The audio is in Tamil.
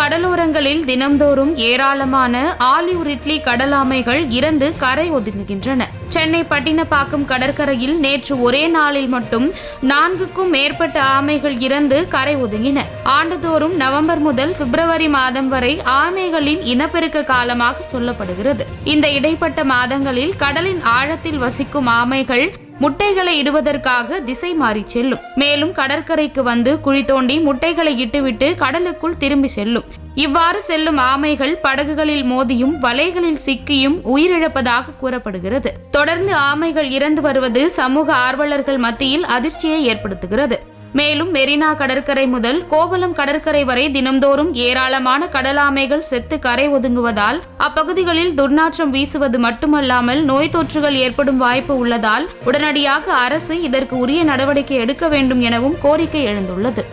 கடலோரங்களில் தினம்தோறும் ஏராளமான ஆலிவ் ரிட்லி கடலாமைகள் இறந்து கரை ஒதுங்குகின்றன. சென்னை பட்டினப்பாக்கம் கடற்கரையில் நேற்று ஒரே நாளில் மட்டும் 4க்கும் மேற்பட்ட ஆமைகள் இறந்து கரை ஒதுங்கின. ஆண்டுதோறும் நவம்பர் முதல் பிப்ரவரி மாதம் வரை ஆமைகளின் இனப்பெருக்க காலமாக சொல்லப்படுகிறது. இந்த இடைப்பட்ட மாதங்களில் கடலின் ஆழத்தில் வசிக்கும் ஆமைகள் முட்டைகளை இடுவதற்காக திசை மாறி செல்லும். மேலும் கடற்கரைக்கு வந்து குழி தோண்டி முட்டைகளை இட்டுவிட்டு கடலுக்குள் திரும்பி செல்லும். இவ்வாறு செல்லும் ஆமைகள் படகுகளில் மோதியும் வலைகளில் சிக்கியும் உயிரிழப்பதாக கூறப்படுகிறது. தொடர்ந்து ஆமைகள் இறந்து வருவது சமூக ஆர்வலர்கள் மத்தியில் அதிர்ச்சியை ஏற்படுத்துகிறது. மேலும் மெரினா கடற்கரை முதல் கோவளம் கடற்கரை வரை தினம்தோறும் ஏராளமான கடலாமைகள் செத்து கரை ஒதுங்குவதால் அப்பகுதிகளில் துர்நாற்றம் வீசுவது மட்டுமல்லாமல் நோய் தொற்றுகள் ஏற்படும் வாய்ப்பு உள்ளதால் உடனடியாக அரசு இதற்கு உரிய நடவடிக்கை எடுக்க வேண்டும் எனவும் கோரிக்கை எழுந்துள்ளது.